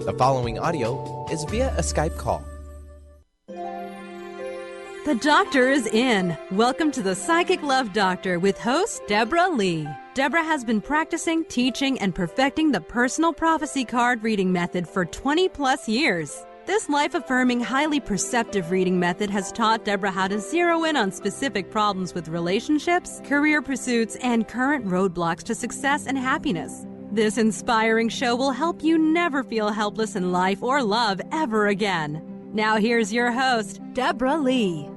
The following audio is via a Skype call. The doctor is in. Welcome to the Psychic Love Doctor with host Deborah Leigh. Deborah has been practicing, teaching, and perfecting the Personal Prophecy card reading method for 20 plus years. This life-affirming, highly perceptive reading method has taught Deborah how to zero in on specific problems with relationships, career pursuits, and current roadblocks to success and happiness. This inspiring show will help you never feel helpless in life or love ever again. Now here's your host, Deborah Leigh.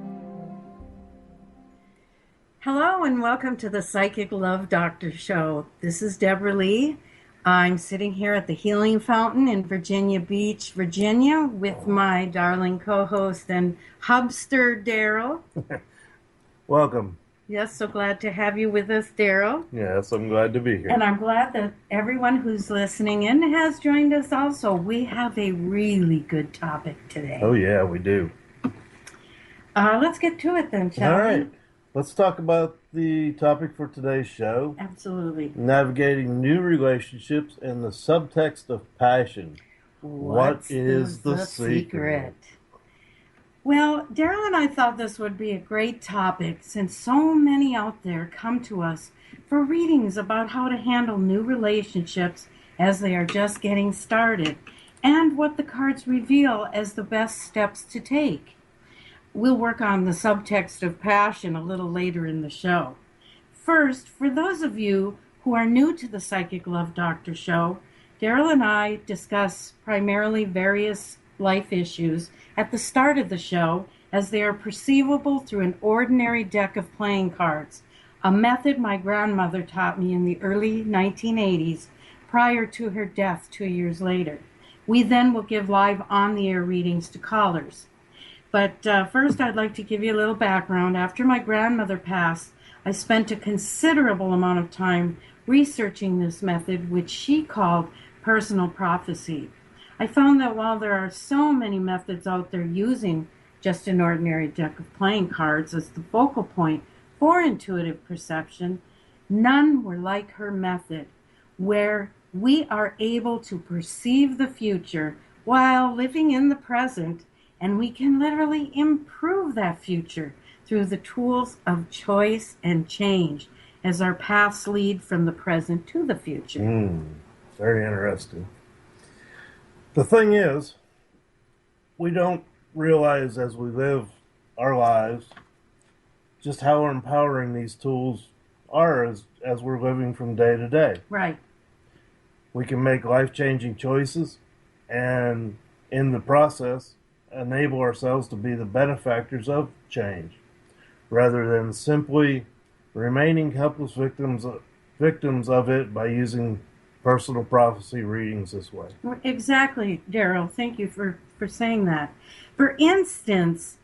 Hello and welcome to the Psychic Love Doctor Show. This is Deborah Leigh. I'm sitting here at the Healing Fountain in Virginia Beach, Virginia, with my darling co-host and hubster, Daryl. Welcome. Yes, so glad to have you with us, Daryl. Yes, I'm glad to be here. And I'm glad that everyone who's listening in has joined us also. We have a really good topic today. Oh, yeah, we do. Let's get to it then, shall we? All right. Let's talk about the topic for today's show. Absolutely. Navigating new relationships and the subtext of passion. What is the secret? Well, Daryl and I thought this would be a great topic since so many out there come to us for readings about how to handle new relationships as they are just getting started and what the cards reveal as the best steps to take. We'll work on the subtext of passion a little later in the show. First, for those of you who are new to the Psychic Love Doctor show, Daryl and I discuss primarily various life issues at the start of the show as they are perceivable through an ordinary deck of playing cards, a method my grandmother taught me in the early 1980s prior to her death 2 years later. We then will give live on-the-air readings to callers. But first, I'd like to give you a little background. After my grandmother passed, I spent a considerable amount of time researching this method, which she called Personal Prophecy. I found that while there are so many methods out there using just an ordinary deck of playing cards as the focal point for intuitive perception, none were like her method, where we are able to perceive the future while living in the present, and we can literally improve that future through the tools of choice and change as our paths lead from the present to the future. Very interesting. The thing is, we don't realize as we live our lives just how empowering these tools are as we're living from day to day. Right. We can make life-changing choices and in the process enable ourselves to be the benefactors of change rather than simply remaining helpless victims of it by using personal prophecy readings this way. Exactly, Daryl. Thank you for saying that. For instance,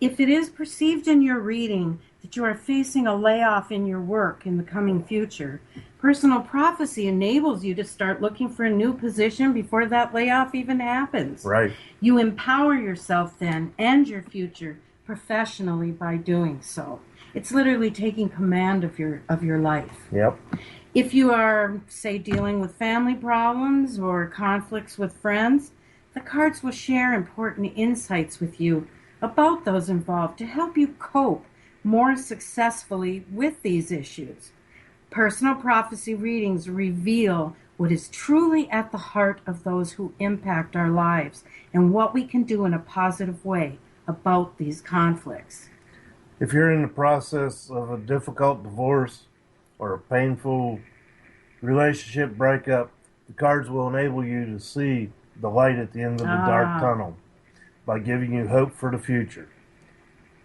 if it is perceived in your reading that you are facing a layoff in your work in the coming future, personal prophecy enables you to start looking for a new position before that layoff even happens. Right. You empower yourself then and your future professionally by doing so. It's literally taking command of your life. Yep. If you are, say, dealing with family problems or conflicts with friends, the cards will share important insights with you about those involved to help you cope more successfully with these issues. Personal prophecy readings reveal what is truly at the heart of those who impact our lives and what we can do in a positive way about these conflicts. If you're in the process of a difficult divorce or a painful relationship breakup, the cards will enable you to see the light at the end of the dark tunnel by giving you hope for the future.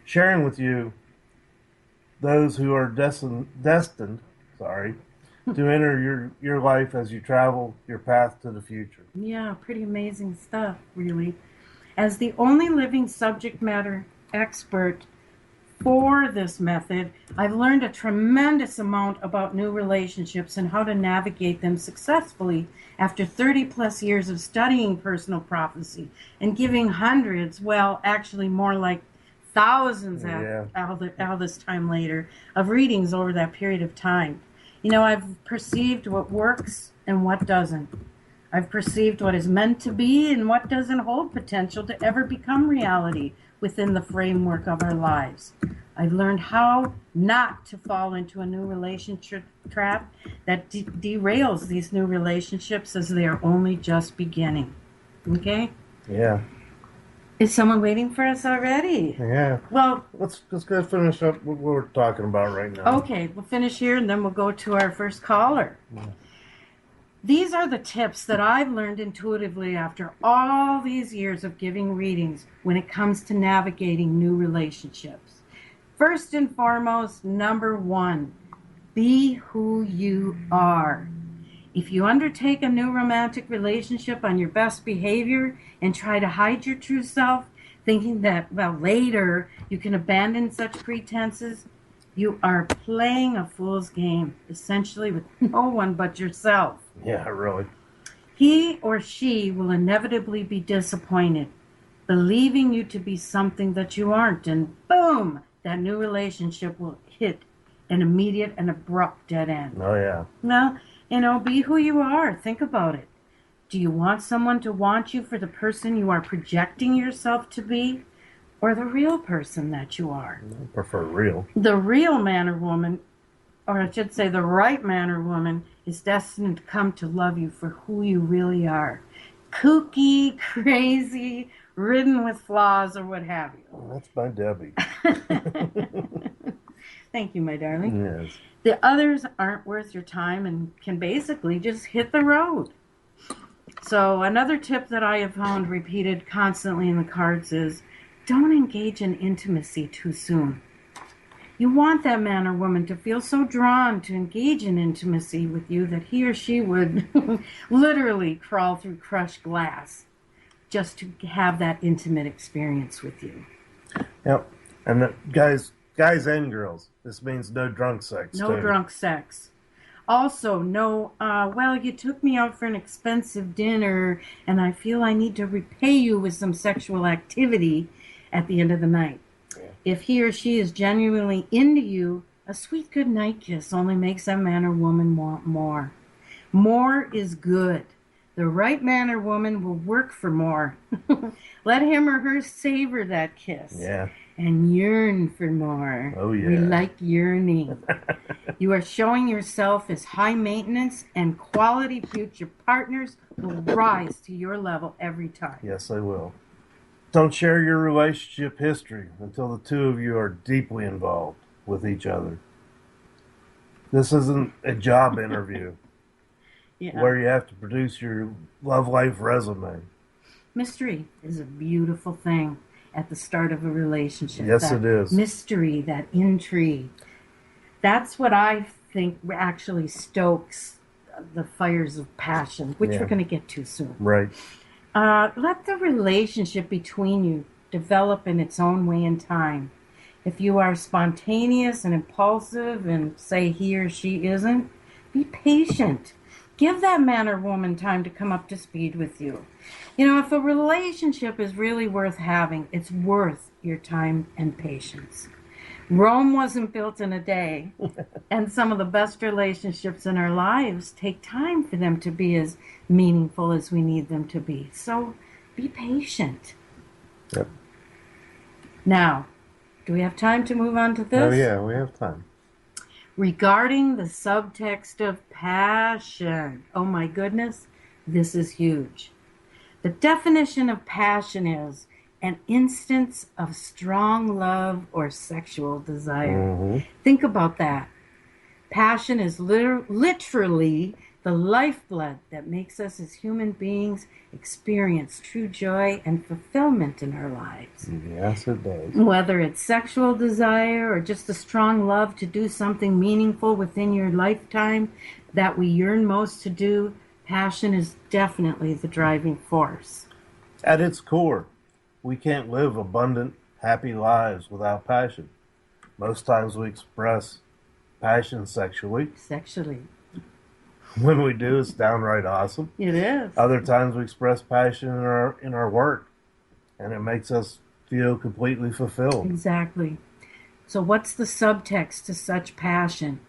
Sharing with you those who are destined to enter your life as you travel your path to the future. Yeah, pretty amazing stuff, really. As the only living subject matter expert for this method, I've learned a tremendous amount about new relationships and how to navigate them successfully after 30 plus years of studying personal prophecy and giving hundreds, well, actually more like thousands all this time later of readings over that period of time. You know, I've perceived what works and what doesn't. I've perceived what is meant to be and what doesn't hold potential to ever become reality within the framework of our lives. I've learned how not to fall into a new relationship trap that derails these new relationships as they are only just beginning. Okay? Yeah. Is someone waiting for us already? Yeah. Well, let's go finish up what we're talking about right now. Okay, we'll finish here and then we'll go to our first caller. Yeah. These are the tips that I've learned intuitively after all these years of giving readings when it comes to navigating new relationships. First and foremost, number 1, be who you are. If you undertake a new romantic relationship on your best behavior and try to hide your true self, thinking that, later you can abandon such pretenses, you are playing a fool's game, essentially with no one but yourself. Yeah, really. He or she will inevitably be disappointed, believing you to be something that you aren't, and boom, that new relationship will hit an immediate and abrupt dead end. Oh, yeah. Well, be who you are. Think about it. Do you want someone to want you for the person you are projecting yourself to be, or the real person that you are? I prefer real. The real man or woman, or I should say the right man or woman, is destined to come to love you for who you really are. Kooky, crazy, ridden with flaws, or what have you. Oh, that's my Debbie. Thank you, my darling. Yes. The others aren't worth your time and can basically just hit the road. So another tip that I have found repeated constantly in the cards is don't engage in intimacy too soon. You want that man or woman to feel so drawn to engage in intimacy with you that he or she would literally crawl through crushed glass just to have that intimate experience with you. Yep. And guys and girls, this means no drunk sex. No drunk sex. Also, no, you took me out for an expensive dinner and I feel I need to repay you with some sexual activity at the end of the night. Yeah. If he or she is genuinely into you, a sweet goodnight kiss only makes that man or woman want more. More is good. The right man or woman will work for more. Let him or her savor that kiss. Yeah. And yearn for more. Oh, yeah. We like yearning. You are showing yourself as high maintenance, and quality future partners will rise to your level every time. Yes, they will. Don't share your relationship history until the two of you are deeply involved with each other. This isn't a job interview where you have to produce your love life resume. Mystery is a beautiful thing at the start of a relationship. Yes, it is. Mystery, that intrigue. That's what I think actually stokes the fires of passion, which we're going to get to soon. Right. Let the relationship between you develop in its own way and time. If you are spontaneous and impulsive and say he or she isn't, be patient. Give that man or woman time to come up to speed with you. If a relationship is really worth having, it's worth your time and patience. Rome wasn't built in a day, and some of the best relationships in our lives take time for them to be as meaningful as we need them to be. So be patient. Yep. Now, do we have time to move on to this? Oh, yeah, we have time. Regarding the subtext of passion. Oh my goodness, this is huge. The definition of passion is an instance of strong love or sexual desire. Mm-hmm. Think about that. Passion is literally the lifeblood that makes us as human beings experience true joy and fulfillment in our lives. Yes, it does. Whether it's sexual desire or just a strong love to do something meaningful within your lifetime that we yearn most to do, passion is definitely the driving force. At its core, we can't live abundant, happy lives without passion. Most times we express passion sexually. When we do, it's downright awesome. It is. Other times we express passion in our work, and it makes us feel completely fulfilled. Exactly. So what's the subtext to such passion?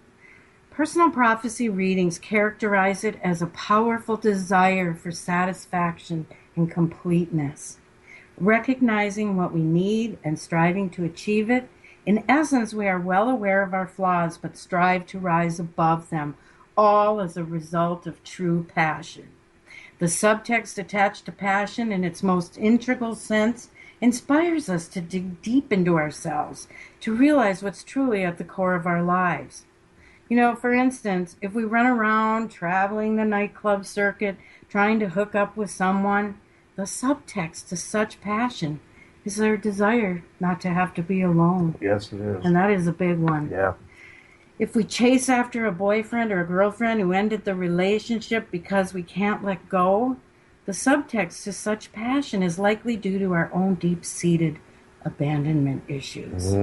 Personal prophecy readings characterize it as a powerful desire for satisfaction and completeness. Recognizing what we need and striving to achieve it, in essence, we are well aware of our flaws but strive to rise above them, all as a result of true passion. The subtext attached to passion in its most integral sense inspires us to dig deep into ourselves, to realize what's truly at the core of our lives. For instance, if we run around traveling the nightclub circuit, trying to hook up with someone, the subtext to such passion is our desire not to have to be alone. Yes, it is. And that is a big one. Yeah. If we chase after a boyfriend or a girlfriend who ended the relationship because we can't let go, the subtext to such passion is likely due to our own deep-seated abandonment issues.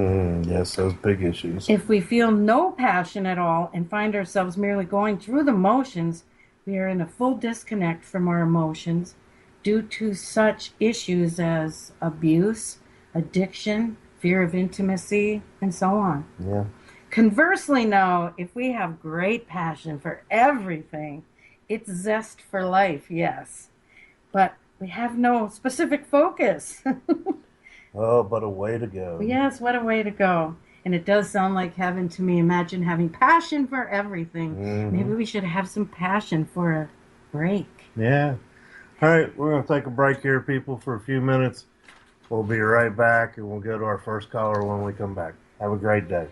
Yes, those big issues. If we feel no passion at all and find ourselves merely going through the motions, we are in a full disconnect from our emotions due to such issues as abuse, addiction, fear of intimacy, and so on. Yeah. Conversely, now, if we have great passion for everything, it's zest for life, yes, but we have no specific focus. Oh, but a way to go. Yes, what a way to go. And it does sound like heaven to me. Imagine having passion for everything. Mm-hmm. Maybe we should have some passion for a break. Yeah. All right, we're going to take a break here, people, for a few minutes. We'll be right back, and we'll go to our first caller when we come back. Have a great day.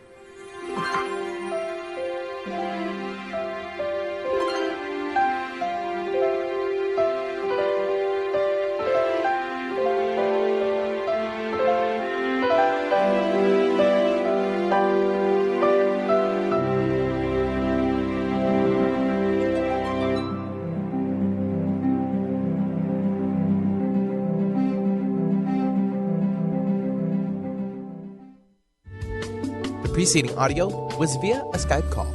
The preceding audio was via a Skype call.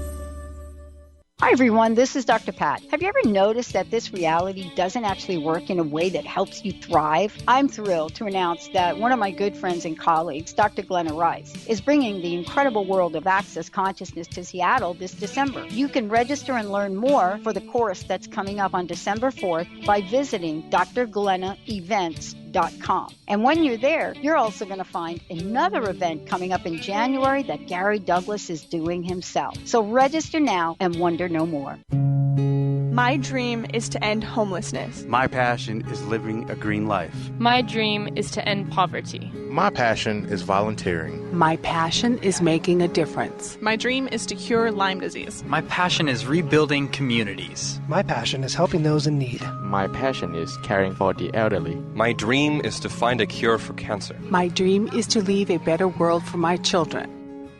Hi, everyone. This is Dr. Pat. Have you ever noticed that this reality doesn't actually work in a way that helps you thrive? I'm thrilled to announce that one of my good friends and colleagues, Dr. Glenna Rice, is bringing the incredible world of Access Consciousness to Seattle this December. You can register and learn more for the course that's coming up on December 4th by visiting drglennaevents.com. And when you're there, you're also going to find another event coming up in January that Gary Douglas is doing himself. So register now and wonder no more. My dream is to end homelessness. My passion is living a green life. My dream is to end poverty. My passion is volunteering. My passion is making a difference. My dream is to cure Lyme disease. My passion is rebuilding communities. My passion is helping those in need. My passion is caring for the elderly. My dream is to find a cure for cancer. My dream is to leave a better world for my children.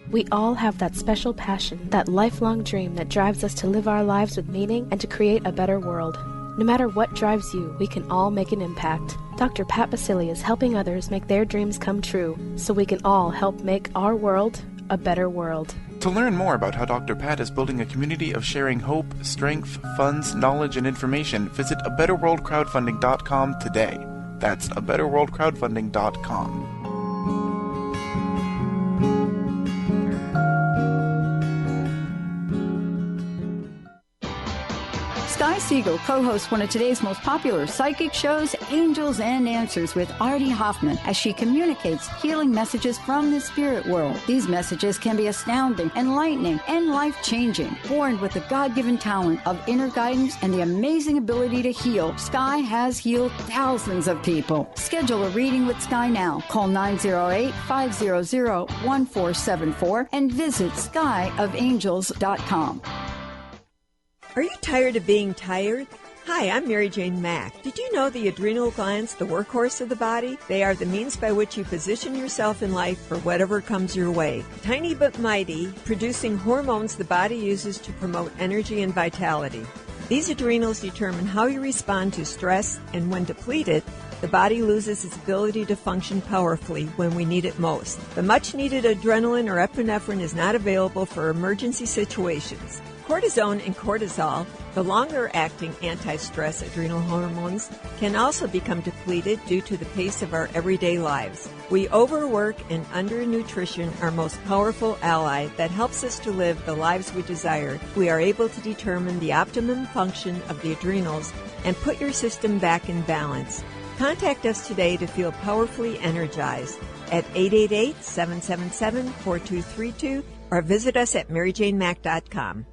We all have that special passion, that lifelong dream that drives us to live our lives with meaning and to create a better world. No matter what drives you, we can all make an impact. Dr. Pat Basili is helping others make their dreams come true, so we can all help make our world a better world. To learn more about how Dr. Pat is building a community of sharing hope, strength, funds, knowledge, and information, visit abetterworldcrowdfunding.com today. That's abetterworldcrowdfunding.com. Sky Siegel co-hosts one of today's most popular psychic shows, Angels and Answers, with Artie Hoffman, as she communicates healing messages from the spirit world. These messages can be astounding, enlightening, and life-changing. Born with the God-given talent of inner guidance and the amazing ability to heal, Sky has healed thousands of people. Schedule a reading with Sky now. Call 908-500-1474 and visit skyofangels.com. Are you tired of being tired? Hi, I'm Mary Jane Mack. Did you know the adrenal glands, the workhorse of the body? They are the means by which you position yourself in life for whatever comes your way. Tiny but mighty, producing hormones the body uses to promote energy and vitality. These adrenals determine how you respond to stress, and when depleted, the body loses its ability to function powerfully when we need it most. The much-needed adrenaline or epinephrine is not available for emergency situations. Cortisone and cortisol, the longer-acting anti-stress adrenal hormones, can also become depleted due to the pace of our everyday lives. We overwork and undernutrition, our most powerful ally that helps us to live the lives we desire. We are able to determine the optimum function of the adrenals and put your system back in balance. Contact us today to feel powerfully energized at 888-777-4232 or visit us at maryjanemack.com.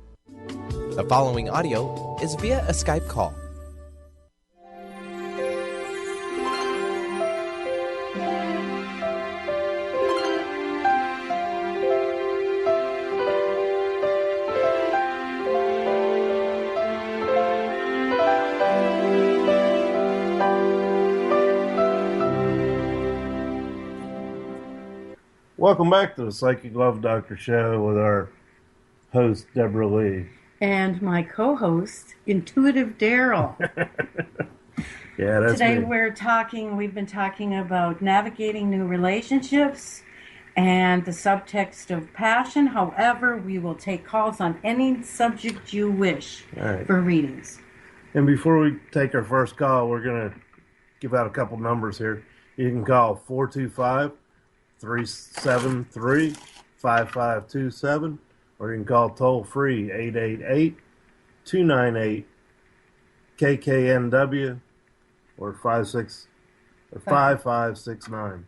The following audio is via a Skype call. Welcome back to the Psychic Love Doctor Show with our host, Deborah Leigh. And my co-host, Intuitive Daryl. Yeah, that's Today me. we've been talking about navigating new relationships and the subtext of passion. However, we will take calls on any subject you wish for readings. And before we take our first call, we're going to give out a couple numbers here. You can call 425-373-5527, or you can call toll-free 888-298-KKNW or 5569.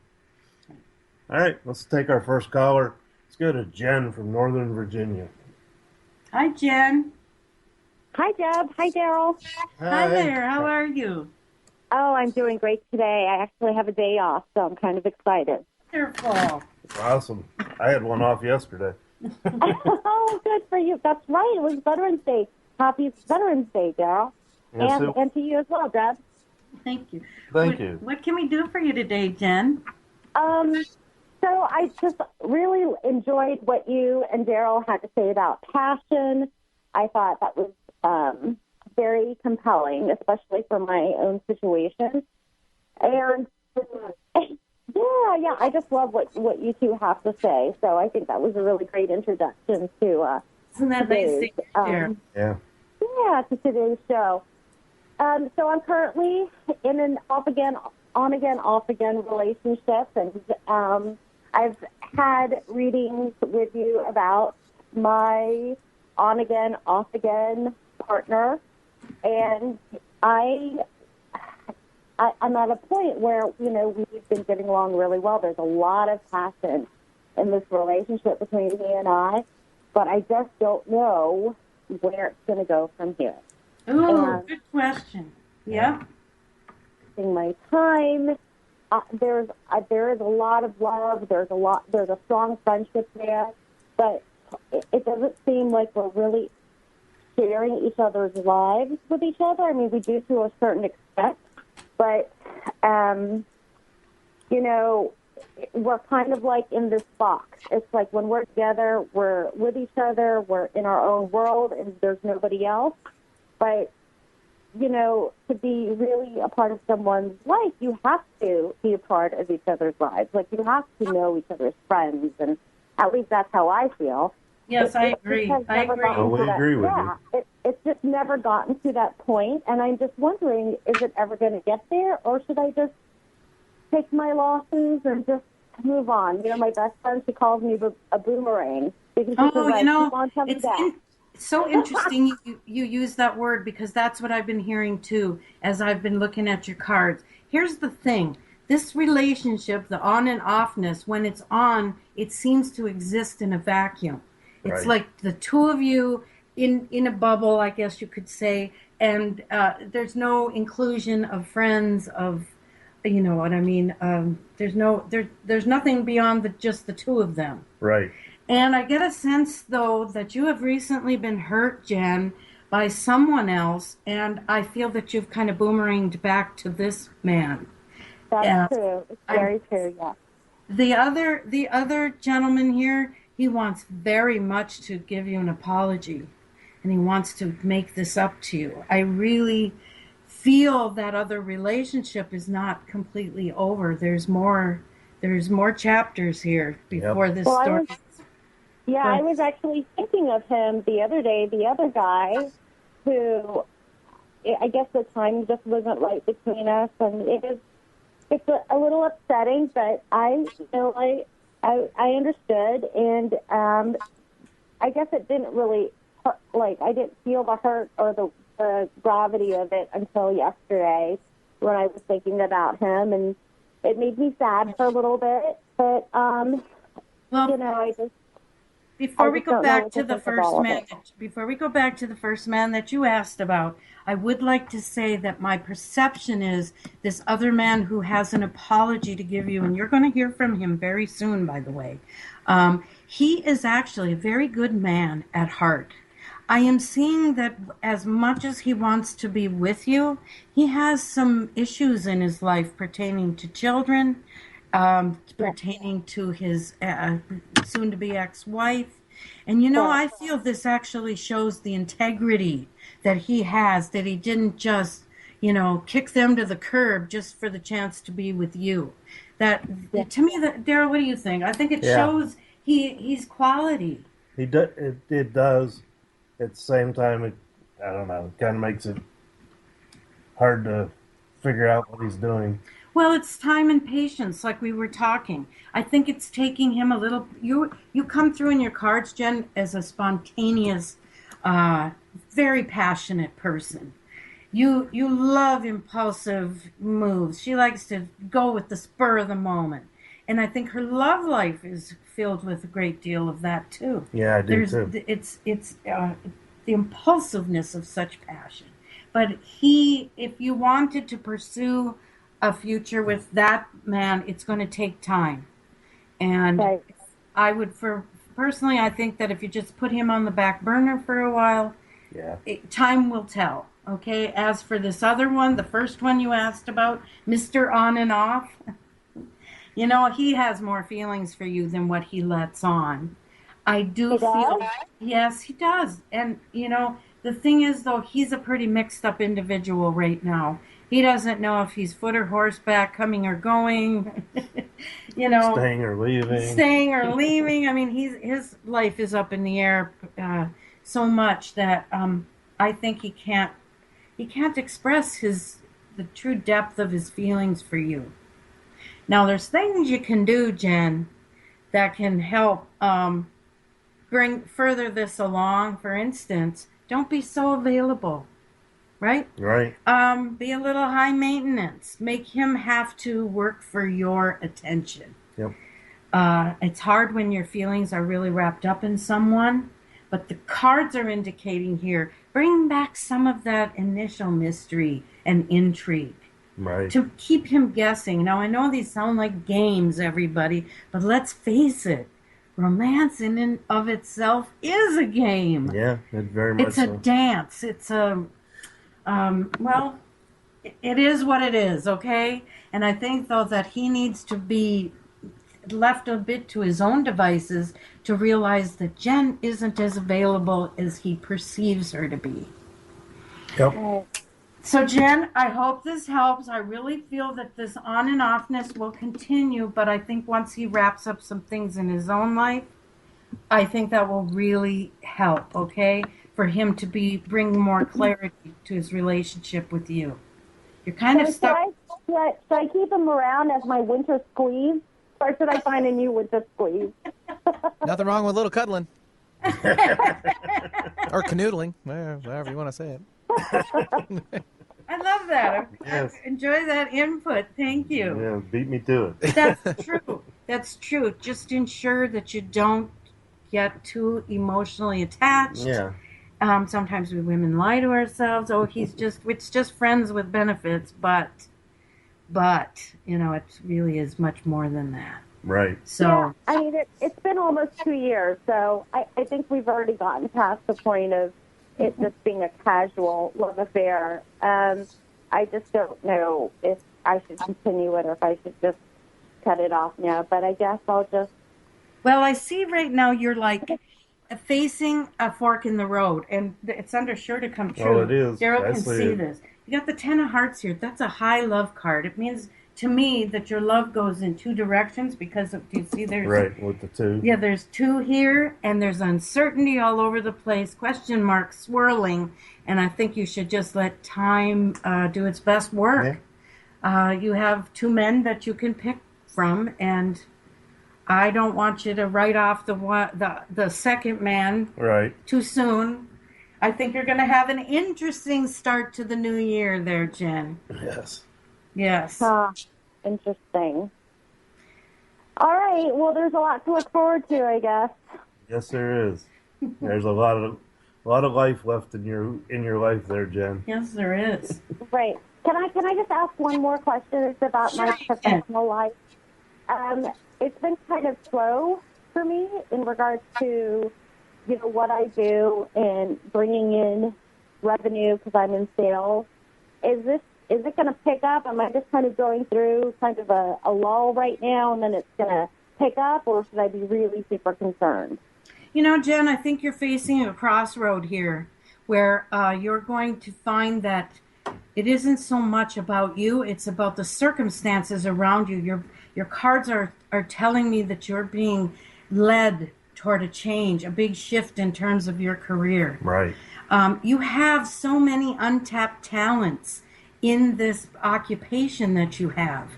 All right, let's take our first caller. Let's go to Jen from Northern Virginia. Hi, Jen. Hi, Deb. Hi, Daryl. Hi there. How are you? Oh, I'm doing great today. I actually have a day off, so I'm kind of excited. Wonderful. Awesome. I had one off yesterday. Oh, good for you. That's right. It was Veterans Day. Happy Veterans Day, Daryl. Yes, and to you as well, Deb. Thank you. Thank you. What can we do for you today, Jen? So I just really enjoyed what you and Daryl had to say about passion. I thought that was very compelling, especially for my own situation. And yeah, I just love what you two have to say. So I think that was a really great introduction to Isn't that nice to hear? Yeah, to today's show. So I'm currently in an on-again, off-again relationship, and I've had readings with you about my on-again, off-again partner, and I'm at a point where, we've been getting along really well. There's a lot of passion in this relationship between he and I, but I just don't know where it's going to go from here. Oh, good question. Yeah. In my time, there is a lot of love. There's a strong friendship there, but it doesn't seem like we're really sharing each other's lives with each other. I mean, we do to a certain extent, but we're kind of like in this box. It's like when we're together, we're with each other, we're in our own world, and there's nobody else. But, to be really a part of someone's life, you have to be a part of each other's lives. Like, you have to know each other's friends, and at least that's how I feel. Yes, I agree. I agree with you. It's just never gotten to that point, and I'm just wondering, is it ever going to get there, or should I just take my losses and just move on? My best friend, she calls me a boomerang. Because it's so interesting you use that word, because that's what I've been hearing too as I've been looking at your cards. Here's the thing. This relationship, the on and offness, when it's on, it seems to exist in a vacuum. It's like the two of you in a bubble, I guess you could say, and there's no inclusion of friends, of, you know what I mean? There's nothing beyond just the two of them. Right. And I get a sense, though, that you have recently been hurt, Jen, by someone else, and I feel that you've kind of boomeranged back to this man. That's true. It's very true, yeah. The other gentleman here, he wants very much to give you an apology, and he wants to make this up to you. I really feel that other relationship is not completely over. There's more chapters here before this story. Yeah, I was actually thinking of him the other day, the other guy who, I guess the time just wasn't right between us, and it's a little upsetting, but I understood, and I guess it didn't really hurt, like, I didn't feel the hurt or the gravity of it until yesterday when I was thinking about him, and it made me sad for a little bit, but, I just... Before we go back to the first man that you asked about, I would like to say that my perception is this other man who has an apology to give you, and you're going to hear from him very soon, by the way. He is actually a very good man at heart. I am seeing that as much as he wants to be with you, he has some issues in his life pertaining to children, pertaining to his soon-to-be ex-wife. And, I feel this actually shows the integrity that he has, that he didn't just, kick them to the curb just for the chance to be with you. To me, Daryl, what do you think? I think it shows he's quality. It does. At the same time, I don't know, it kind of makes it hard to figure out what he's doing. Well, it's time and patience, like we were talking. I think it's taking him a little... You come through in your cards, Jen, as a spontaneous, very passionate person. You love impulsive moves. She likes to go with the spur of the moment. And I think her love life is filled with a great deal of that, too. Yeah, I do, too. It's the impulsiveness of such passion. But if you wanted to pursue a future with that man, it's going to take time. And I would, personally, I think that if you just put him on the back burner for a while, time will tell. Okay. As for this other one, the first one you asked about, Mr. On and Off, he has more feelings for you than what he lets on. I do feel, yes, he does. And, the thing is, though, he's a pretty mixed up individual right now. He doesn't know if he's foot or horseback, coming or going, Staying or leaving. I mean, his life is up in the air so much that I think he can't express the true depth of his feelings for you. Now, there's things you can do, Jen, that can help bring further this along. For instance, don't be so available. Right? Right. Be a little high maintenance. Make him have to work for your attention. Yep. It's hard when your feelings are really wrapped up in someone, but the cards are indicating here, bring back some of that initial mystery and intrigue. Right. To keep him guessing. Now, I know these sound like games, everybody, but let's face it. Romance in and of itself is a game. Yeah, it very much It's a dance. It's a... it is what it is, okay? And I think, though, that he needs to be left a bit to his own devices to realize that Jen isn't as available as he perceives her to be. Yep. So, Jen, I hope this helps. I really feel that this on and offness will continue, but I think once he wraps up some things in his own life, I think that will really help, okay? For him to bring more clarity to his relationship with you. You're kind of stuck. Should I keep him around as my winter squeeze, or should I find a new winter squeeze? Nothing wrong with a little cuddling. Or canoodling, whatever you want to say it. I love that. Yes. I enjoy that input. Thank you. Yeah, beat me to it. That's true. That's true. Just ensure that you don't get too emotionally attached. Yeah. Sometimes we women lie to ourselves. Oh, it's just friends with benefits, but it really is much more than that. Right. So yeah, I mean, it's been almost 2 years, so I think we've already gotten past the point of it just being a casual love affair. I just don't know if I should continue it or if I should just cut it off now. But I guess I'll just... Well, I see right now you're like facing a fork in the road, and it's sure to come true. Oh, it is. Daryl can see this. You got the 10 of Hearts here. That's a high love card. It means to me that your love goes in two directions because do you see there's right with the two? Yeah, there's two here, and there's uncertainty all over the place, question marks swirling, and I think you should just let time do its best work. Yeah. You have two men that you can pick from, and I don't want you to write off the second man too soon. I think you're going to have an interesting start to the new year there, Jen. Yes. Yes. Interesting. All right. Well, there's a lot to look forward to, I guess. Yes, there is. There's a lot of life left in your life there, Jen. Yes, there is. Right. Can I just ask one more question? It's about my professional life. It's been kind of slow for me in regards to, what I do and bringing in revenue because I'm in sales. Is it going to pick up? Am I just kind of going through kind of a lull right now and then it's going to pick up, or should I be really super concerned? Jen, I think you're facing a crossroad here where you're going to find that it isn't so much about you, it's about the circumstances around you. Your cards are telling me that you're being led toward a change, a big shift in terms of your career. Right. You have so many untapped talents in this occupation that you have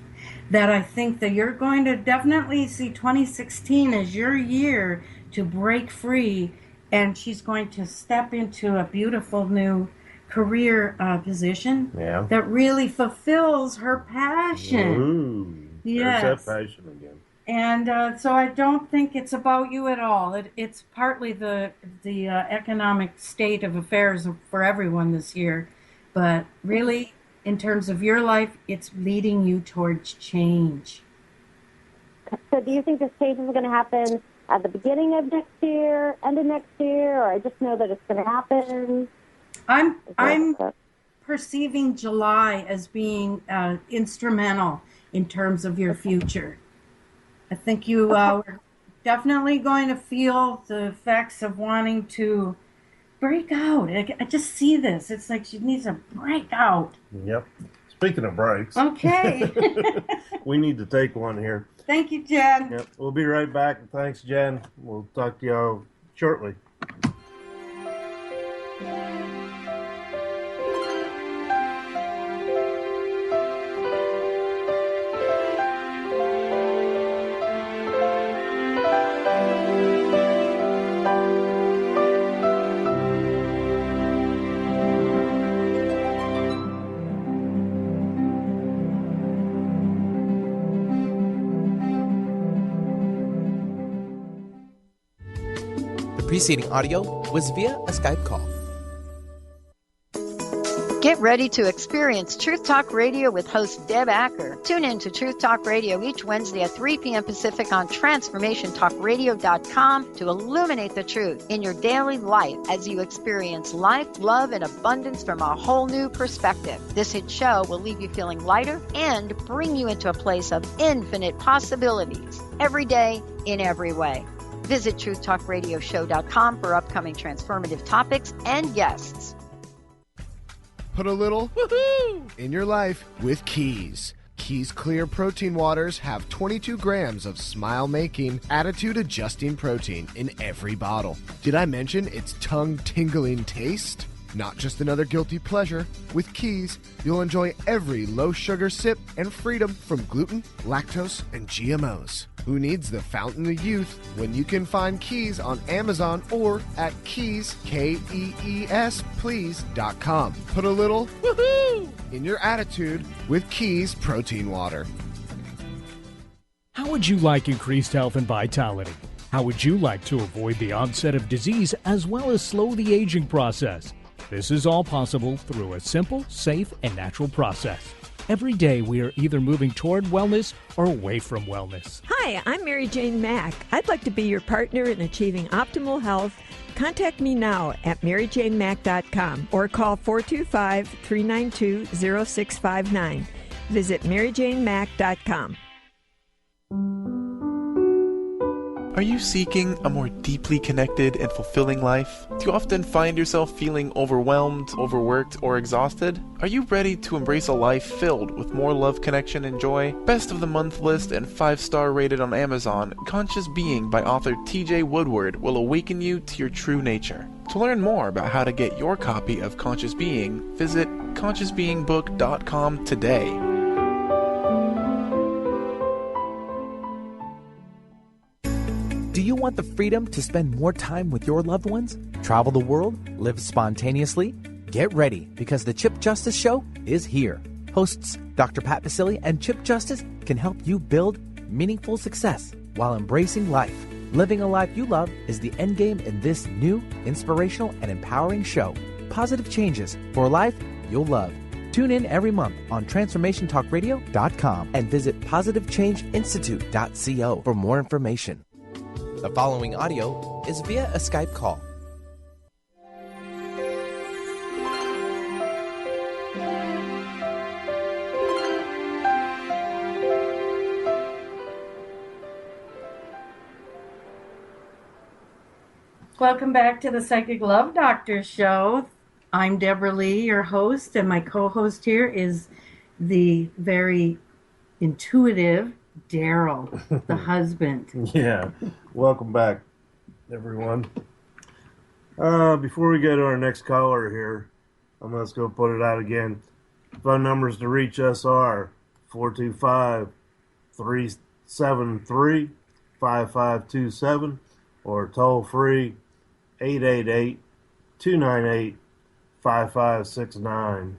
that I think that you're going to definitely see 2016 as your year to break free, and she's going to step into a beautiful new career position that really fulfills her passion. Ooh, yes. There's that passion again. And so I don't think it's about you at all. It's partly the economic state of affairs for everyone this year, but really, in terms of your life, it's leading you towards change. So do you think this change is going to happen at the beginning of next year, end of next year, or I just know that it's going to happen? I'm perceiving July as being instrumental in terms of your future. I think you are definitely going to feel the effects of wanting to break out. I just see this. It's like she needs to break out. Yep. Speaking of breaks. Okay. We need to take one here. Thank you, Jen. Yep. We'll be right back. Thanks, Jen. We'll talk to y'all shortly. Preceding audio was via a Skype call. Get ready to experience Truth Talk Radio with host Deb Acker. Tune in to Truth Talk Radio each Wednesday at 3 p.m. Pacific on TransformationTalkRadio.com to illuminate the truth in your daily life as you experience life, love, and abundance from a whole new perspective. This hit show will leave you feeling lighter and bring you into a place of infinite possibilities every day in every way. Visit TruthTalkRadioshow.com for upcoming transformative topics and guests. Put a little woohoo in your life with Keys. Keys Clear Protein Waters have 22 grams of smile-making, attitude-adjusting protein in every bottle. Did I mention its tongue-tingling taste? Not just another guilty pleasure. With Keys, you'll enjoy every low-sugar sip and freedom from gluten, lactose, and GMOs. Who needs the fountain of youth when you can find Keys on Amazon or at Keys, Kees, please.com. Put a little woohoo in your attitude with Keys Protein Water. How would you like increased health and vitality? How would you like to avoid the onset of disease as well as slow the aging process? This is all possible through a simple, safe, and natural process. Every day we are either moving toward wellness or away from wellness. Hi, I'm Mary Jane Mack. I'd like to be your partner in achieving optimal health. Contact me now at maryjanemack.com or call 425-392-0659. Visit maryjanemack.com. Are you seeking a more deeply connected and fulfilling life? Do you often find yourself feeling overwhelmed, overworked, or exhausted? Are you ready to embrace a life filled with more love, connection, and joy? Best of the month list and 5-star rated on Amazon, Conscious Being by author TJ Woodward will awaken you to your true nature. To learn more about how to get your copy of Conscious Being, visit consciousbeingbook.com today. Do you want the freedom to spend more time with your loved ones? Travel the world? Live spontaneously? Get ready, because the Chip Justice Show is here. Hosts Dr. Pat Basili and Chip Justice can help you build meaningful success while embracing life. Living a life you love is the end game in this new, inspirational, and empowering show. Positive changes for a life you'll love. Tune in every month on TransformationTalkRadio.com and visit PositiveChangeInstitute.co for more information. The following audio is via a Skype call. Welcome back to the Psychic Love Doctor Show. I'm Deborah Leigh, your host, and my co-host here is the very intuitive Daryl, the husband. Yeah. Welcome back, everyone. Before we go to our next caller here, I'm just going to put it out again. Phone numbers to reach us are 425-373-5527 or toll free 888-298-5569.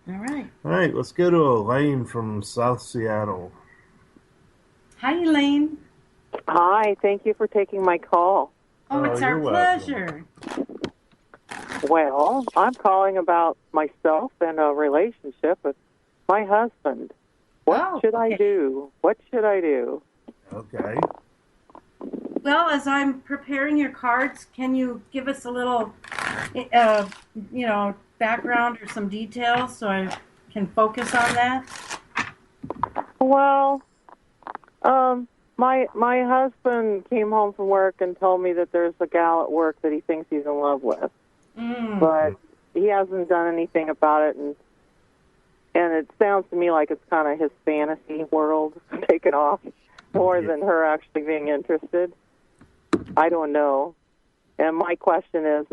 All right. All right, let's go to Elaine from South Seattle. Hi, Elaine. Hi, thank you for taking my call. Oh, it's our pleasure. Well, I'm calling about myself and a relationship with my husband. What should I do? What should I do? Okay. Well, as I'm preparing your cards, can you give us a little, background or some details so I can focus on that? Well, my husband came home from work and told me that there's a gal at work that he thinks he's in love with, but he hasn't done anything about it, and it sounds to me like it's kind of his fantasy world taken off more than her actually being interested. I don't know. And my question is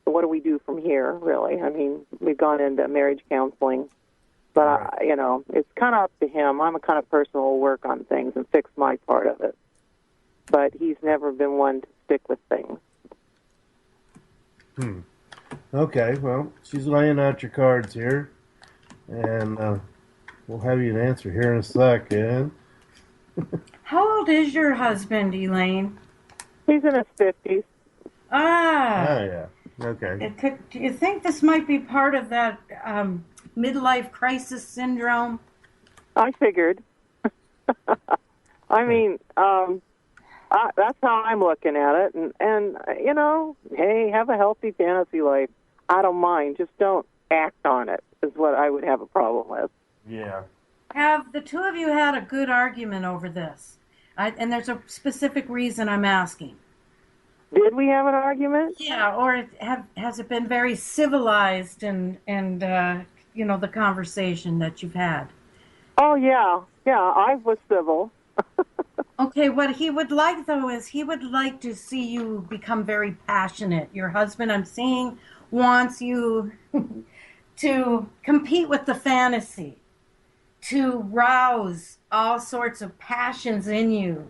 what do we do from here, really? I mean, we've gone into marriage counseling, but, it's kind of up to him. I'm a kind of person who will work on things and fix my part of it. But he's never been one to stick with things. Okay, well, she's laying out your cards here, and we'll have you an answer here in a second. How old is your husband, Elaine? He's in his 50s. Ah. Oh, yeah. Okay. Do you think this might be part of that midlife crisis syndrome? I figured. I mean, that's how I'm looking at it. And hey, have a healthy fantasy life. I don't mind. Just don't act on it is what I would have a problem with. Yeah. Have the two of you had a good argument over this? And there's a specific reason I'm asking. Did we have an argument? Yeah, or has it been very civilized and the conversation that you've had? Oh, yeah. Yeah, I was civil. Okay, what he would like, though, is he would like to see you become very passionate. Your husband, I'm seeing, wants you to compete with the fantasy, to rouse all sorts of passions in you.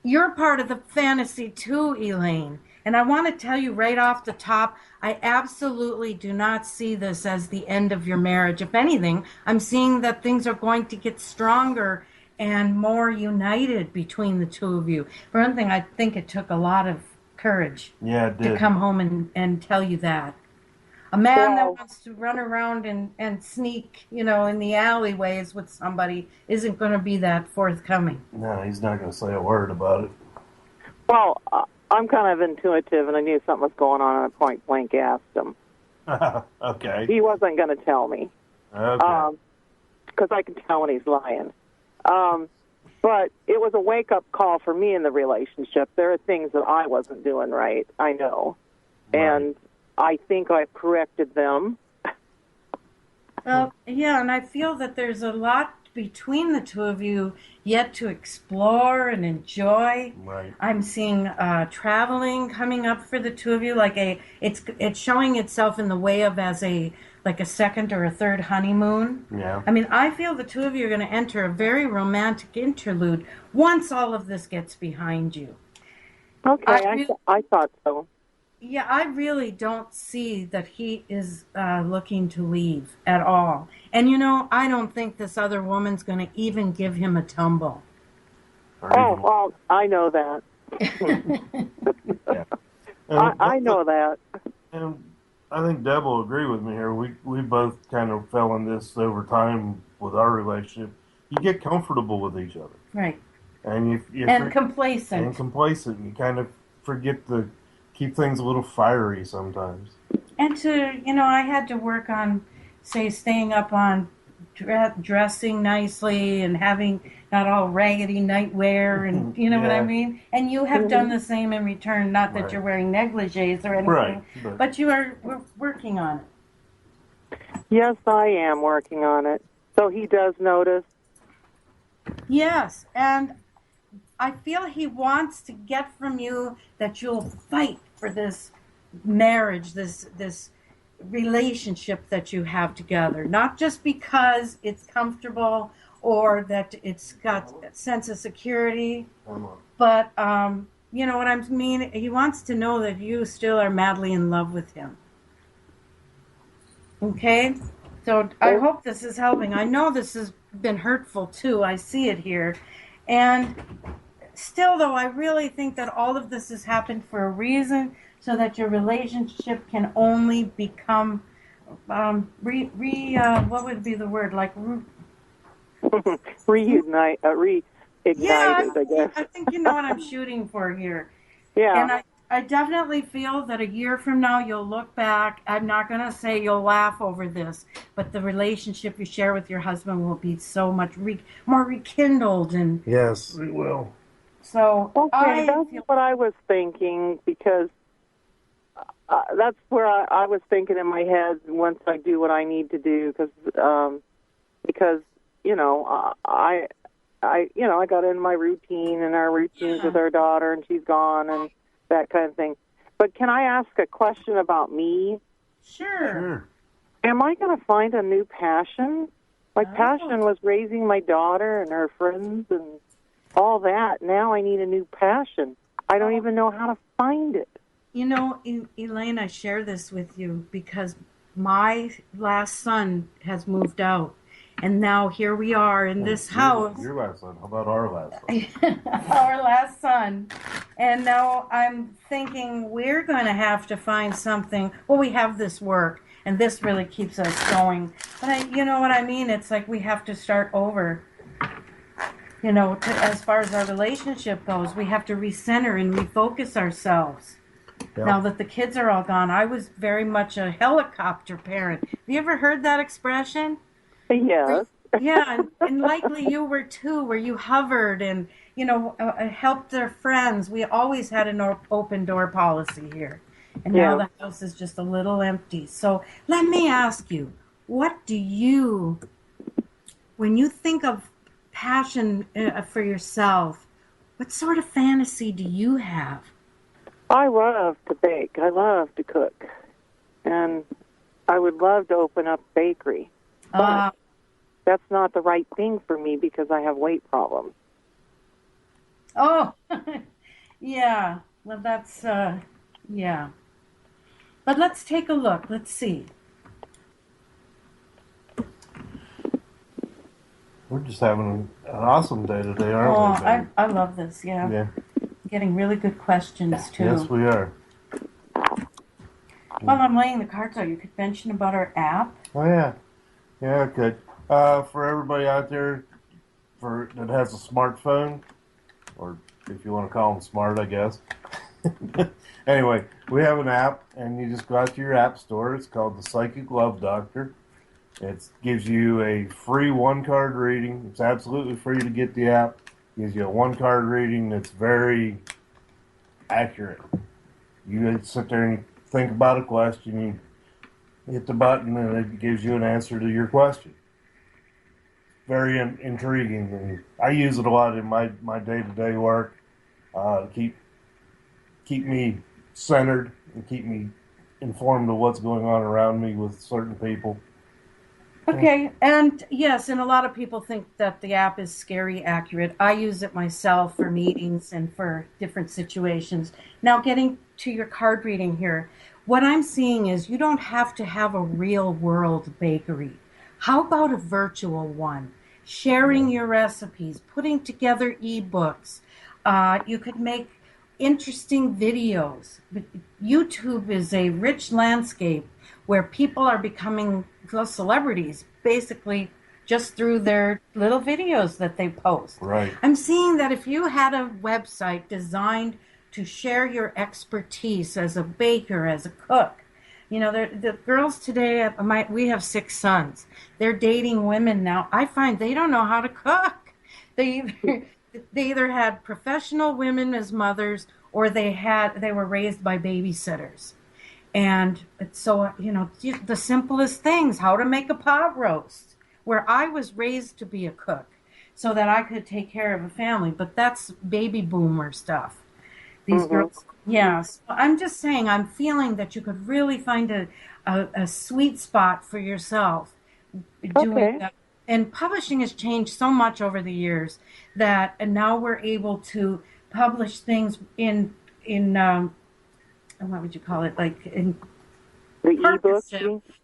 You're part of the fantasy too, Elaine. And I want to tell you right off the top, I absolutely do not see this as the end of your marriage. If anything, I'm seeing that things are going to get stronger and more united between the two of you. For one thing, I think it took a lot of courage to come home and tell you that. A man that wants to run around and sneak, in the alleyways with somebody isn't going to be that forthcoming. No, he's not going to say a word about it. Well, I'm kind of intuitive, and I knew something was going on, and I point blank asked him. Okay. He wasn't going to tell me. Okay. Because I can tell when he's lying. But it was a wake-up call for me in the relationship. There are things that I wasn't doing right, I know. Right. And I think I corrected them. Well, yeah, and I feel that there's a lot between the two of you yet to explore and enjoy. Right. I'm seeing traveling coming up for the two of you, like it's showing itself in the way of as a second or a third honeymoon. Yeah. I mean, I feel the two of you are going to enter a very romantic interlude once all of this gets behind you. Okay, I thought so. Yeah, I really don't see that he is looking to leave at all. And, I don't think this other woman's going to even give him a tumble. Oh, I know that. Yeah. I know that. And I think Deb will agree with me here. We both kind of fell in this over time with our relationship. You get comfortable with each other. Right. And complacent. And complacent. You kind of forget to keep things a little fiery sometimes. And I had to work on, say, staying up on dressing nicely and having not all raggedy nightwear and, what I mean? And you have done the same in return, not that you're wearing negligees or anything, but you are working on it. Yes, I am working on it. So he does notice? Yes, and I feel he wants to get from you that you'll fight for this marriage, this relationship that you have together. Not just because it's comfortable or that it's got a sense of security, but, you know what I mean? He wants to know that you still are madly in love with him. Okay? So I hope this is helping. I know this has been hurtful, too. I see it here. And still, though, I really think that all of this has happened for a reason, so that your relationship can only become, what would be the word? Like, reignited, I guess. I think you know what I'm shooting for here. Yeah. And I definitely feel that a year from now you'll look back. I'm not going to say you'll laugh over this, but the relationship you share with your husband will be so much more rekindled. And yes, it will. So that's what I was thinking, because that's where I was thinking in my head once I do what I need to do, because I got in my routine and our routines with our daughter, and she's gone and that kind of thing. But can I ask a question about me? Sure. Am I going to find a new passion? My passion was raising my daughter and her friends and all that. Now I need a new passion. I don't even know how to find it. You know, Elaine, I share this with you because my last son has moved out. And now here we are in this house. Your last son. How about our last son? Our last son. And now I'm thinking we're going to have to find something. Well, we have this work, and this really keeps us going. But you know what I mean? It's like we have to start over. As far as our relationship goes, we have to recenter and refocus ourselves. Yep. Now that the kids are all gone, I was very much a helicopter parent. Have you ever heard that expression? Yes. Yeah, and likely you were too, where you hovered and, helped their friends. We always had an open door policy here. And now the house is just a little empty. So let me ask you, what do you, when you think of passion for yourself, what sort of fantasy do you have? I love to bake. I love to cook. And I would love to open up a bakery. But that's not the right thing for me because I have weight problems. Oh, yeah. Well, that's, yeah. But let's take a look. Let's see. We're just having an awesome day today, aren't we? Oh, I love this, yeah. Getting really good questions, too. Yes, we are. While I'm laying the cards out, you could mention about our app. Oh, yeah. Yeah, good. For everybody out there that has a smartphone, or if you want to call them smart, I guess. Anyway, we have an app, and you just go out to your app store. It's called the Psychic Love Doctor. It gives you a free one-card reading. It's absolutely free to get the app. Gives you a one-card reading that's very accurate. You sit there and think about a question, you hit the button, and it gives you an answer to your question. Very intriguing, and I use it a lot in my day-to-day work to keep me centered and keep me informed of what's going on around me with certain people. Okay, and yes, and a lot of people think that the app is scary accurate. I use it myself for meetings and for different situations. Now, getting to your card reading here, what I'm seeing is you don't have to have a real world bakery. How about a virtual one? Sharing your recipes, putting together ebooks. You could make interesting videos. YouTube is a rich landscape where people are becoming celebrities, basically just through their little videos that they post. Right. I'm seeing that if you had a website designed to share your expertise as a baker, as a cook, you know, the girls today, we have 6 sons. They're dating women now. I find they don't know how to cook. They either had professional women as mothers, or they were raised by babysitters. And so, you know, the simplest things, how to make a pot roast, where I was raised to be a cook so that I could take care of a family. But that's baby boomer stuff. These girls, yes. I'm just saying, I'm feeling that you could really find a sweet spot for yourself doing that. And publishing has changed so much over the years and now we're able to publish things in what would you call it? Like in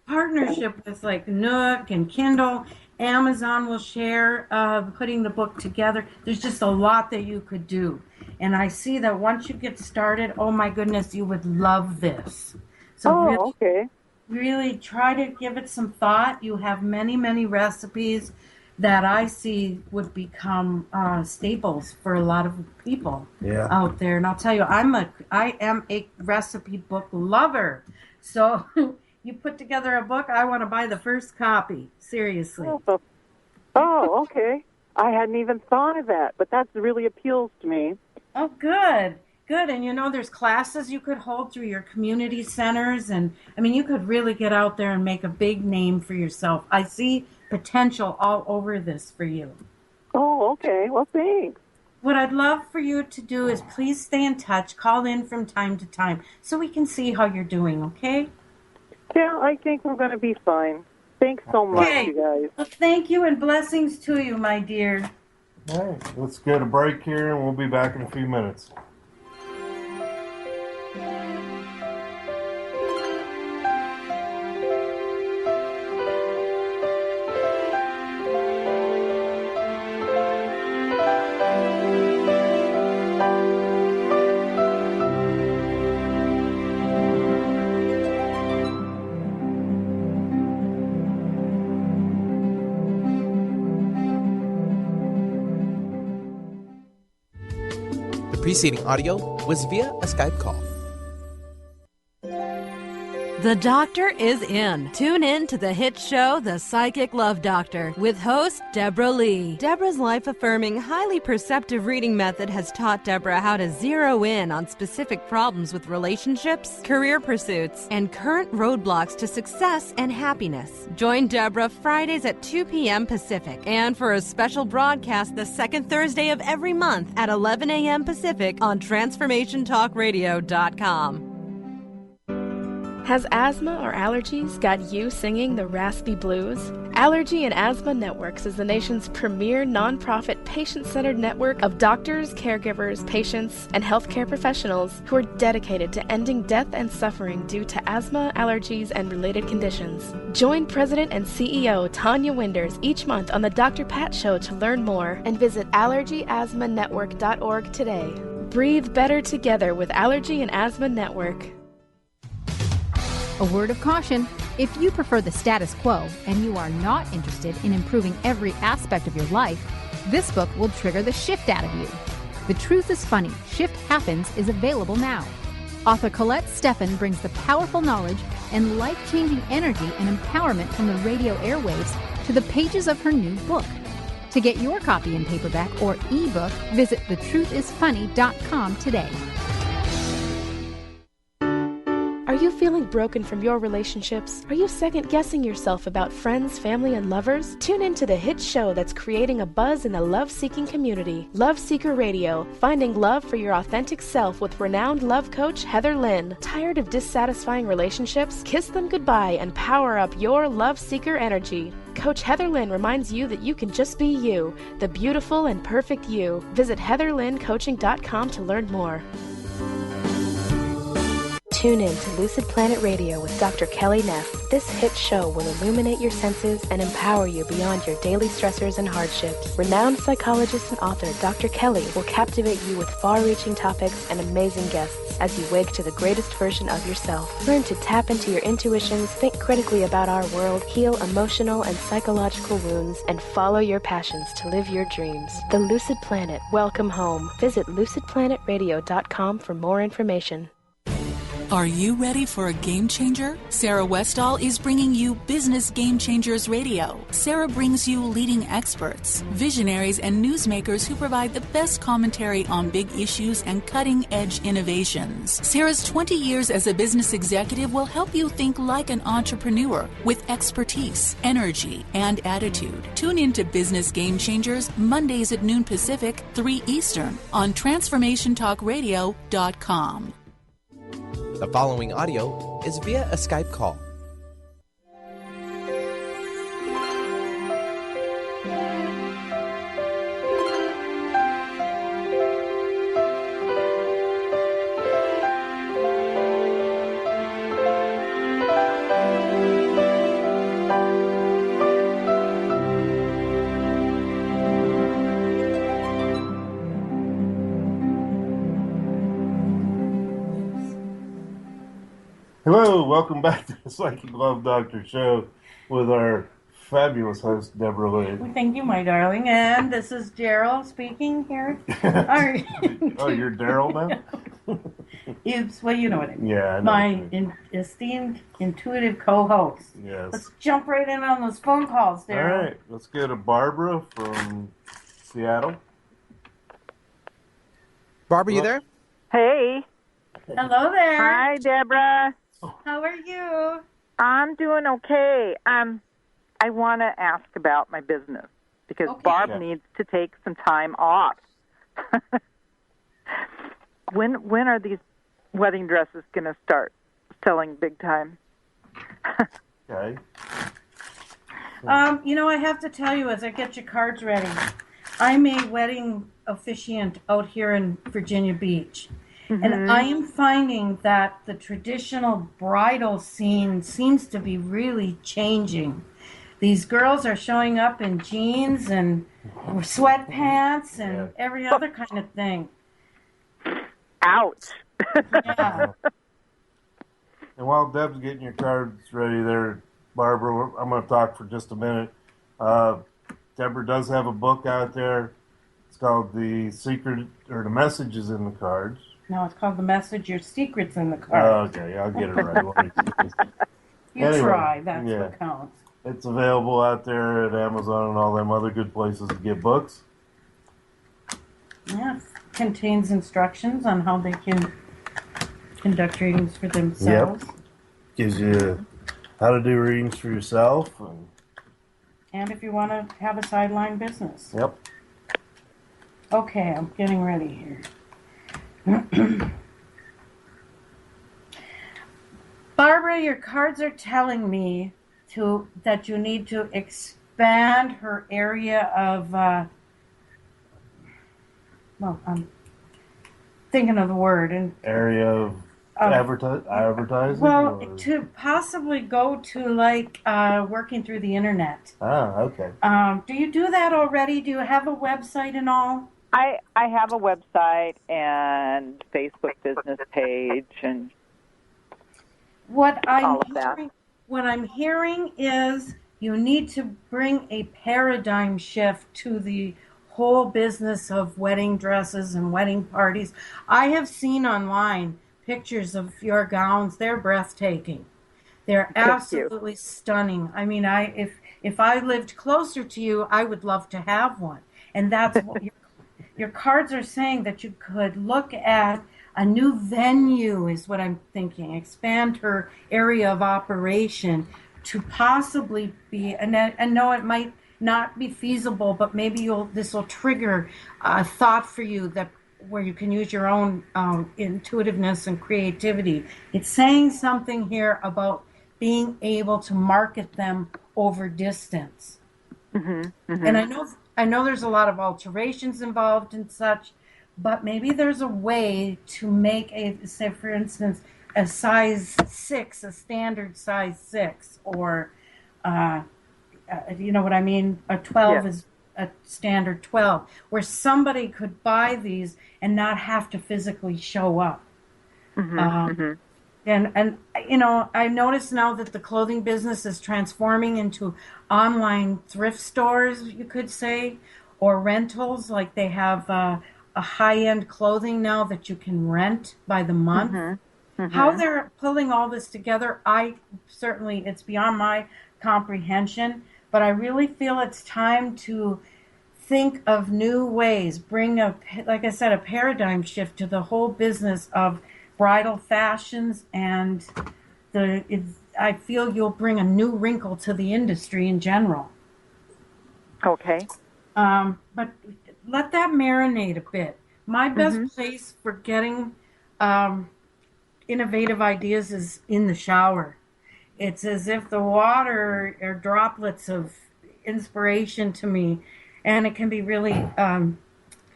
partnership with like Nook and Kindle. Amazon will share putting the book together. There's just a lot that you could do. And I see that once you get started, oh my goodness, you would love this. So really try to give it some thought. You have many, many recipes that I see would become staples for a lot of people out there. And I'll tell you, I am a recipe book lover. So you put together a book, I want to buy the first copy. Seriously. Oh, okay. I hadn't even thought of that, but that really appeals to me. Oh, good. Good. And, you know, there's classes you could hold through your community centers. And, I mean, you could really get out there and make a big name for yourself. I see potential all over this for you. Oh, okay. Well, thanks. What I'd love for you to do is please stay in touch. Call in from time to time so we can see how you're doing, okay? Yeah, I think we're going to be fine. Thanks so much, you guys. Well, thank you and blessings to you, my dear. All right, let's get a break here and we'll be back in a few minutes. Preceding audio was via a Skype call. The doctor is in. Tune in to the hit show, The Psychic Love Doctor, with host Deborah Leigh. Deborah's life-affirming, highly perceptive reading method has taught Deborah how to zero in on specific problems with relationships, career pursuits, and current roadblocks to success and happiness. Join Deborah Fridays at 2 p.m. Pacific, and for a special broadcast the second Thursday of every month at 11 a.m. Pacific on TransformationTalkRadio.com. Has asthma or allergies got you singing the raspy blues? Allergy and Asthma Networks is the nation's premier nonprofit patient-centered network of doctors, caregivers, patients, and healthcare professionals who are dedicated to ending death and suffering due to asthma, allergies, and related conditions. Join President and CEO Tanya Winders each month on the Dr. Pat Show to learn more, and visit allergyasthmanetwork.org today. Breathe better together with Allergy and Asthma Network. A word of caution: if you prefer the status quo and you are not interested in improving every aspect of your life, this book will trigger the shift out of you. The Truth is Funny, Shift Happens is available now. Author Colette Steffen brings the powerful knowledge and life-changing energy and empowerment from the radio airwaves to the pages of her new book. To get your copy in paperback or ebook, visit thetruthisfunny.com today. Are you feeling broken from your relationships? Are you second-guessing yourself about friends, family, and lovers? Tune in to the hit show that's creating a buzz in the love-seeking community. Love Seeker Radio, finding love for your authentic self with renowned love coach Heather Lynn. Tired of dissatisfying relationships? Kiss them goodbye and power up your love seeker energy. Coach Heather Lynn reminds you that you can just be you, the beautiful and perfect you. Visit heatherlynncoaching.com to learn more. Tune in to Lucid Planet Radio with Dr. Kelly Neff. This hit show will illuminate your senses and empower you beyond your daily stressors and hardships. Renowned psychologist and author Dr. Kelly will captivate you with far-reaching topics and amazing guests as you wake to the greatest version of yourself. Learn to tap into your intuitions, think critically about our world, heal emotional and psychological wounds, and follow your passions to live your dreams. The Lucid Planet. Welcome home. Visit lucidplanetradio.com for more information. Are you ready for a game changer? Sarah Westall is bringing you Business Game Changers Radio. Sarah brings you leading experts, visionaries, and newsmakers who provide the best commentary on big issues and cutting-edge innovations. Sarah's 20 years as a business executive will help you think like an entrepreneur with expertise, energy, and attitude. Tune in to Business Game Changers Mondays at noon Pacific, 3 Eastern on TransformationTalkRadio.com. The following audio is via a Skype call. Hello, welcome back to the Psychic Love Doctor show with our fabulous host, Deborah Leigh. Well, thank you, my darling. And this is Daryl speaking here. Oh, you're Daryl now? Well, you know what I mean. Yeah, I know. My esteemed, intuitive co-host. Yes. Let's jump right in on those phone calls, Daryl. All right, let's go to Barbara from Seattle. Barbara, you there? Hey. Hello there. Hi, Deborah. How are you? I'm doing okay. I want to ask about my business because Barb needs to take some time off. When are these wedding dresses going to start selling big time? Okay. I have to tell you, as I get your cards ready, I'm a wedding officiant out here in Virginia Beach. Mm-hmm. And I am finding that the traditional bridal scene seems to be really changing. These girls are showing up in jeans and sweatpants and every other kind of thing. Ouch. Yeah. And while Deb's getting your cards ready there, Barbara, I'm going to talk for just a minute. Deborah does have a book out there. It's called The Secret, or The Messages in the Cards. No, it's called The Message, Your Secret's in the Cards. Oh, okay, I'll get it right. Anyway, try, that's what counts. It's available out there at Amazon and all them other good places to get books. Yeah, it contains instructions on how they can conduct readings for themselves. Yep. Gives you how to do readings for yourself. And if you want to have a sideline business. Yep. Okay, I'm getting ready here. Barbara, your cards are telling me that you need to expand her area of, I'm thinking of the word. Area of advertising? Well, to possibly go to, working through the internet. Ah, okay. Do you do that already? Do you have a website and all? I have a website and Facebook business page and what all of that. What I'm hearing is you need to bring a paradigm shift to the whole business of wedding dresses and wedding parties. I have seen online pictures of your gowns. They're breathtaking. They're absolutely stunning. I mean, if I lived closer to you, I would love to have one. And that's what your cards are saying, that you could look at a new venue is what I'm thinking. Expand her area of operation to possibly be, and no, it might not be feasible, but maybe this will trigger a thought for you that where you can use your own intuitiveness and creativity. It's saying something here about being able to market them over distance. And I know there's a lot of alterations involved and such, but maybe there's a way to make say for instance, a size 6, a standard size 6, or you know what I mean? A 12 is a standard 12, where somebody could buy these and not have to physically show up. And you know, I notice now that the clothing business is transforming into online thrift stores, you could say, or rentals. Like they have a high-end clothing now that you can rent by the month. How they're pulling all this together, it's beyond my comprehension, but I really feel it's time to think of new ways, bring like I said, a paradigm shift to the whole business of bridal fashions, and I feel you'll bring a new wrinkle to the industry in general. Okay. But let that marinate a bit. My best place for getting innovative ideas is in the shower. It's as if the water are droplets of inspiration to me, and it can be really kind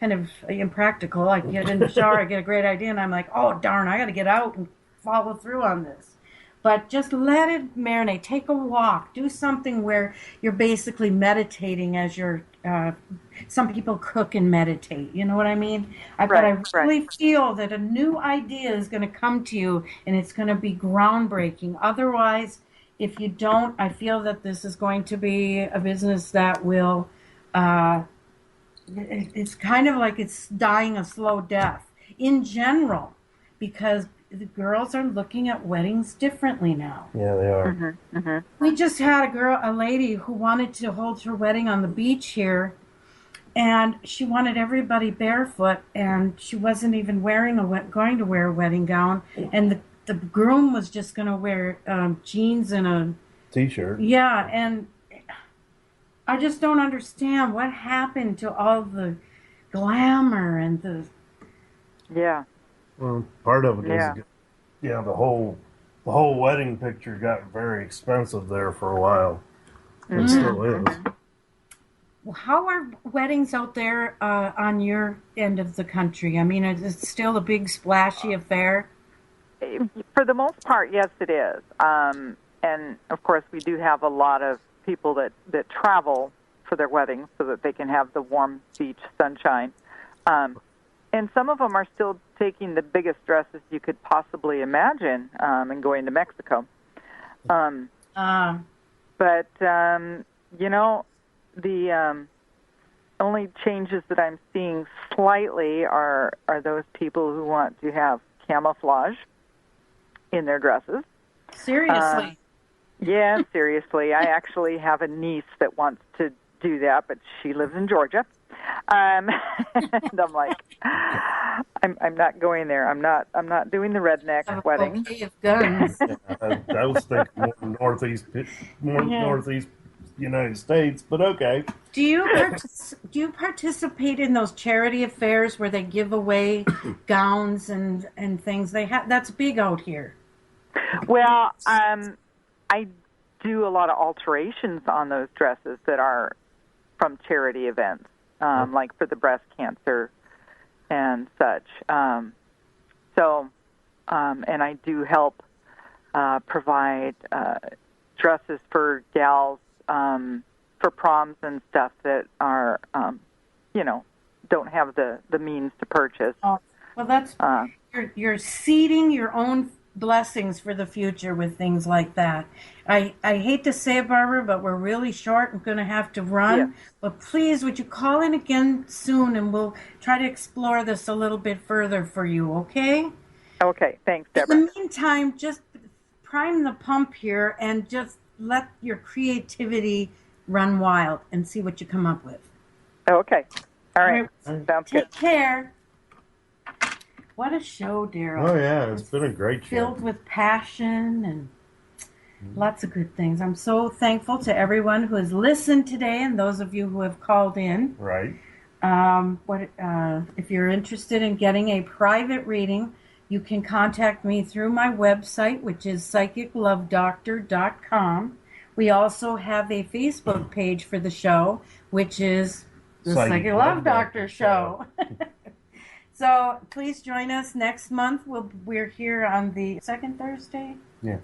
of impractical. I get in the shower, I get a great idea, and I'm like, oh, darn, I got to get out and follow through on this. But just let it marinate. Take a walk. Do something where you're basically meditating as you're, some people cook and meditate. You know what I mean? But I really feel that a new idea is going to come to you, and it's going to be groundbreaking. Otherwise, if you don't, I feel that this is going to be a business that will, it's kind of like it's dying a slow death in general, because the girls are looking at weddings differently now. Yeah, they are. We just had a lady who wanted to hold her wedding on the beach here, and she wanted everybody barefoot, and she wasn't even going to wear a wedding gown, and the groom was just going to wear jeans and a t-shirt. Yeah, and I just don't understand what happened to all the glamour and the... Yeah. Well, part of it is, the whole wedding picture got very expensive there for a while. It still is. Well, how are weddings out there on your end of the country? I mean, is it still a big splashy affair? For the most part, yes, it is. And of course, we do have a lot of people that travel for their weddings so that they can have the warm beach sunshine. And some of them are still taking the biggest dresses you could possibly imagine and going to Mexico. But, you know, the only changes that I'm seeing slightly are those people who want to have camouflage in their dresses. Seriously? Yeah, seriously. I actually have a niece that wants to do that, but she lives in Georgia. And I'm like, I'm not going there. I'm not doing the redneck wedding. Okay, of guns. I was thinking more northeast United States, but okay. Do you participate in those charity affairs where they give away gowns and things? That's big out here. Well, I do a lot of alterations on those dresses that are from charity events, like for the breast cancer and such. And I do help provide dresses for gals for proms and stuff that are, don't have the means to purchase. Oh, well, that's you're seeding your own blessings for the future with things like that. I hate to say it, Barbara, but we're really short. I'm going to have to run. Yeah. But please, would you call in again soon, and we'll try to explore this a little bit further for you, okay? Okay, thanks, Deborah. In the meantime, just prime the pump here and just let your creativity run wild and see what you come up with. Okay. All right. Sounds good. Take care. What a show, Daryl. Oh, yeah. It's been a great show. Filled with passion and lots of good things. I'm so thankful to everyone who has listened today and those of you who have called in. Right. If you're interested in getting a private reading, you can contact me through my website, which is psychiclovedoctor.com. We also have a Facebook page for the show, which is the Psychic Love Doctor Show. So please join us next month. We're here on the second Thursday. Yeah.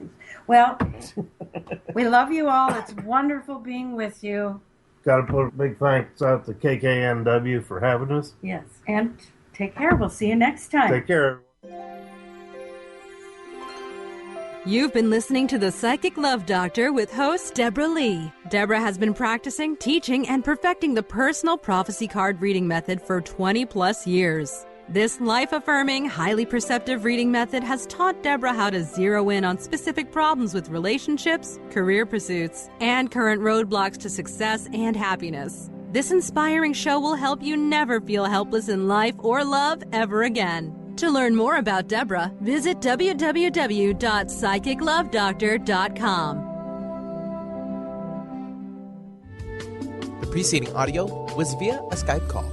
Well, we love you all. It's wonderful being with you. Got to put a big thanks out to KKNW for having us. Yes. And take care. We'll see you next time. Take care. You've been listening to The Psychic Love Doctor with host Deborah Leigh. Deborah has been practicing, teaching, and perfecting the Personal Prophecy card reading method for 20-plus years. This life-affirming, highly perceptive reading method has taught Deborah how to zero in on specific problems with relationships, career pursuits, and current roadblocks to success and happiness. This inspiring show will help you never feel helpless in life or love ever again. To learn more about Deborah, visit www.psychiclovedoctor.com. The preceding audio was via a Skype call.